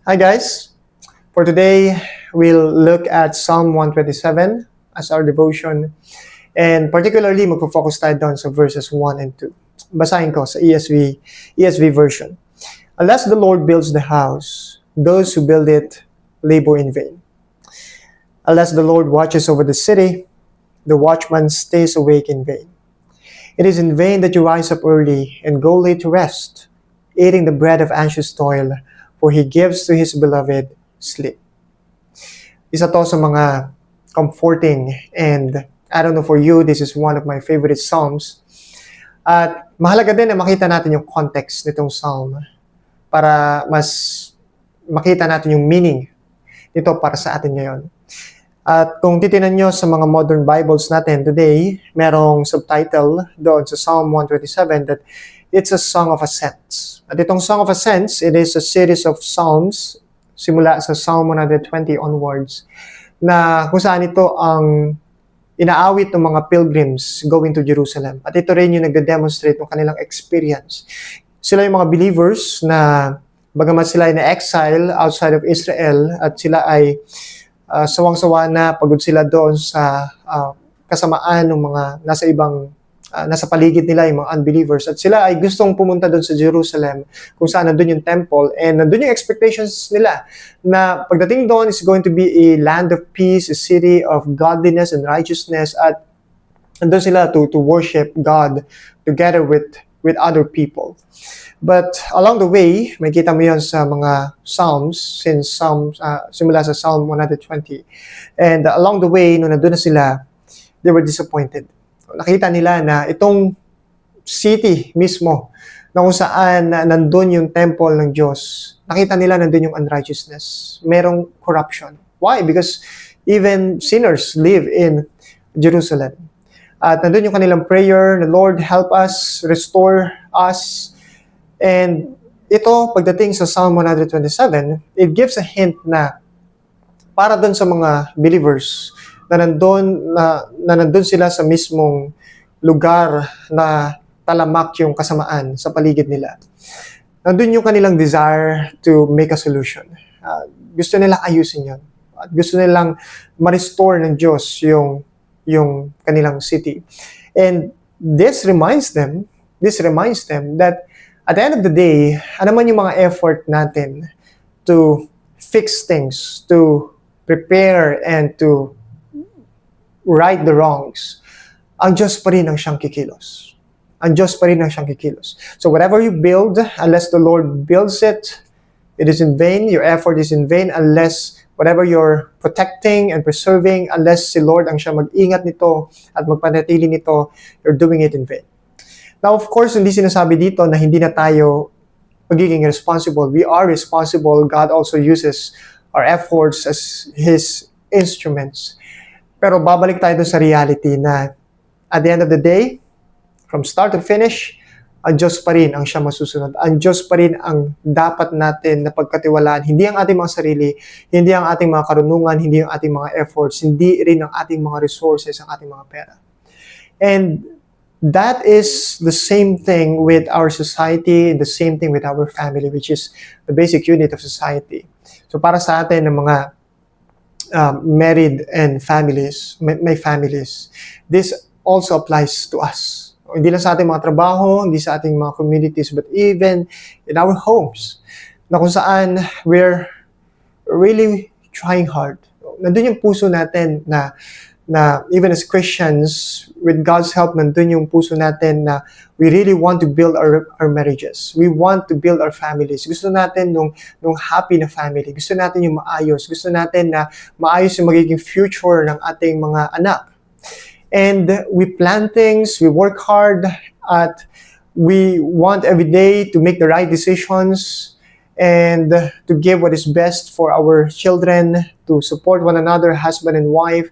Hi guys, for today we'll look at Psalm 127 as our devotion and particularly magpo-focus tayo doon sa verses 1 and 2. Basahin ko sa ESV version. Unless the Lord builds the house, those who build it labor in vain. Unless the Lord watches over the city, the watchman stays awake in vain. It is in vain that you rise up early and go late to rest, eating the bread of anxious toil, for He gives to His beloved sleep. Isa to sa mga comforting and I don't know for you, this is one of my favorite psalms. At mahalaga din na makita natin yung context nitong psalm para mas makita natin yung meaning nito para sa atin ngayon. At kung titinan nyo sa mga modern Bibles natin today, merong subtitle doon sa Psalm 127 that it's a song of ascents. At itong Song of Ascents, it is a series of psalms simula sa Psalm 120 onwards na kung saan ito ang inaawit ng mga pilgrims going to Jerusalem. At ito rin yung nagde-demonstrate ng kanilang experience. Sila yung mga believers na bagamat sila ay na-exile outside of Israel at sila ay sawang-sawa na pagod sila doon sa kasamaan ng mga nasa paligid nila, yung mga unbelievers. At sila ay gustong pumunta doon sa Jerusalem kung saan nandun yung temple and nandun yung expectations nila na pagdating doon is going to be a land of peace, a city of godliness and righteousness at nandun sila to worship God together with other people. But along the way, may kita mo yun sa mga Psalms, simula sa Psalm 120. And along the way, nung nandun na sila, they were disappointed. Nakita nila na itong city mismo, na kung saan nandun yung temple ng Diyos, nakita nila nandun yung unrighteousness. Merong corruption. Why? Because even sinners live in Jerusalem. At nandun yung kanilang prayer, the Lord help us, restore us. And ito, pagdating sa Psalm 127, it gives a hint na para dun sa mga believers na nandun sila sa mismong lugar na talamak yung kasamaan sa paligid nila. Nandun yung kanilang desire to make a solution. Gusto nila ayusin yun. At gusto nilang ma-restore ng Diyos yung kanilang city. And this reminds them that at the end of the day, ano man yung mga effort natin to fix things, to prepare and to right the wrongs, ang Diyos pa rin ang siyang kikilos. Ang Diyos pa rin ang siyang kikilos. So whatever you build, unless the Lord builds it, it is in vain. Your effort is in vain unless whatever you're protecting and preserving, unless si Lord ang siya mag-ingat nito at magpanatili nito, you're doing it in vain. Now, of course, hindi sinasabi dito na hindi na tayo magiging responsible. We are responsible. God also uses our efforts as His instruments. Pero babalik tayo sa reality na at the end of the day, from start to finish, ang Diyos pa rin ang siya masusunod. Ang Diyos pa rin ang dapat natin na pagkatiwalaan. Hindi ang ating mga sarili, hindi ang ating mga karunungan, hindi ang ating mga efforts, hindi rin ang ating mga resources, ang ating mga pera. And that is the same thing with our society and the same thing with our family, which is the basic unit of society. So para sa atin ng mga married and may families, this also applies to us. Hindi lang sa ating mga trabaho, hindi sa ating mga communities, but even in our homes, na kung saan we're really trying hard. Nandun yung puso natin na even as Christians, with God's help, nandun yung puso natin na we really want to build our marriages. We want to build our families. Gusto natin nung happy na family. Gusto natin yung maayos. Gusto natin na maayos yung magiging future ng ating mga anak. And we plan things, we work hard, at we want every day to make the right decisions and to give what is best for our children, to support one another, husband and wife,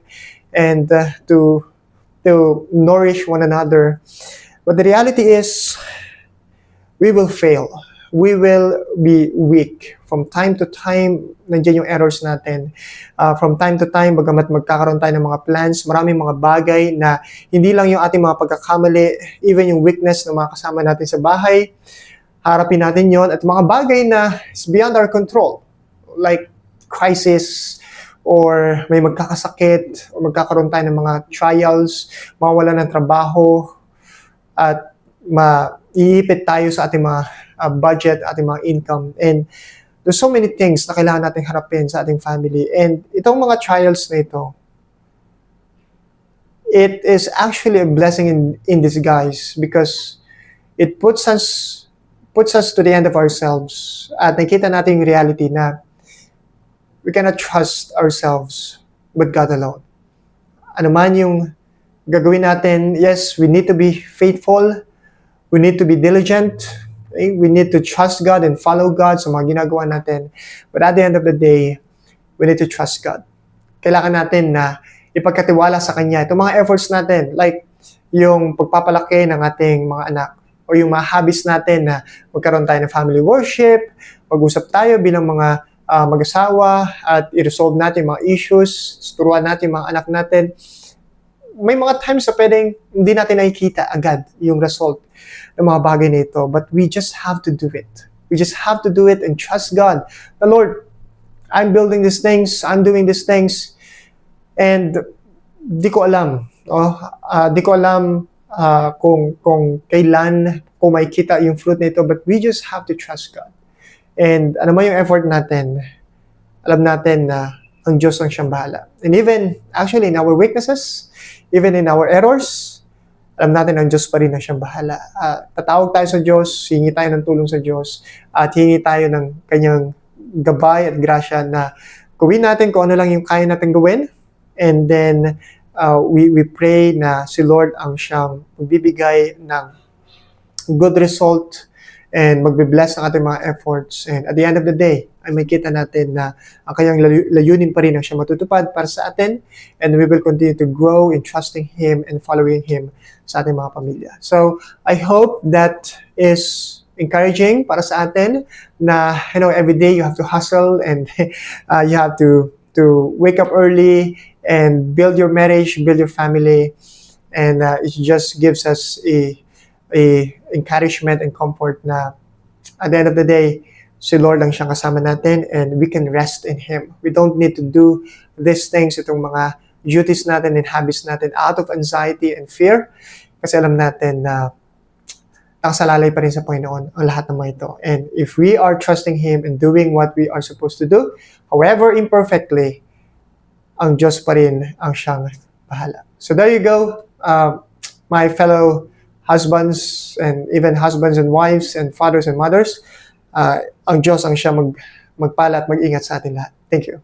and to nourish one another. But the reality is, we will fail. We will be weak. From time to time, nandiyan yung errors natin. From time to time, bagamat magkakaroon tayo ng mga plans, maraming mga bagay na hindi lang yung ating mga pagkakamali, even yung weakness ng mga kasama natin sa bahay, harapin natin yon at mga bagay na is beyond our control. like crisis, or may magkakasakit, o magkakaroon tayo ng mga trials, mawawala ng trabaho, at maiipit tayo sa ating mga budget, ating mga income. And there's so many things na kailangan natin harapin sa ating family. And itong mga trials na ito, it is actually a blessing in disguise, because it puts us to the end of ourselves. At nakita natin yung reality na we cannot trust ourselves but God alone. Ano man yung gagawin natin, yes, we need to be faithful, we need to be diligent, okay? We need to trust God and follow God sa mga ginagawa natin. But at the end of the day, we need to trust God. Kailangan natin na ipagkatiwala sa Kanya itong mga efforts natin, like yung pagpapalaki ng ating mga anak, o yung mga habits natin na magkaroon tayo ng family worship, mag-usap tayo bilang mga mag-asawa at i-resolve natin mga issues, turuan natin mga anak natin. May mga times na pwedeng hindi natin nakikita agad yung result ng mga bagay na ito, but we just have to do it. We just have to do it and trust God. The Lord, I'm building these things, I'm doing these things, and di ko alam kung kailan ko makikita yung fruit nito, but we just have to trust God. And ano man yung effort natin, alam natin na ang Diyos ang siyang bahala. And even, actually, in our weaknesses, even in our errors, alam natin ang Diyos pa rin ang siyang bahala. Tatawag tayo sa Diyos, hingi tayo ng tulong sa Diyos, at hingi tayo ng kanyang gabay at grasya na gawin natin kung ano lang yung kaya natin gawin. And then, we pray na si Lord ang siyang magbibigay ng good result and magbe-bless ng ating mga efforts. And at the end of the day, ay makita natin na ang kanyang layunin pa rin ang siya matutupad para sa atin, and we will continue to grow in trusting Him and following Him sa ating mga pamilya. So, I hope that is encouraging para sa atin na, every day you have to hustle and you have to wake up early and build your marriage, build your family, and it just gives us a encouragement and comfort na at the end of the day, si Lord ang siyang kasama natin and we can rest in Him. We don't need to do these things, itong mga duties natin and habits natin out of anxiety and fear, kasi alam natin na nakasalalay pa rin sa Panginoon ang lahat ng mga ito. And if we are trusting Him and doing what we are supposed to do, however imperfectly, ang Diyos pa rin ang siyang bahala. So there you go, my fellow husbands and even husbands and wives and fathers and mothers. Ang Diyos ang siya magpala at mag-ingat sa atin lahat. Thank you.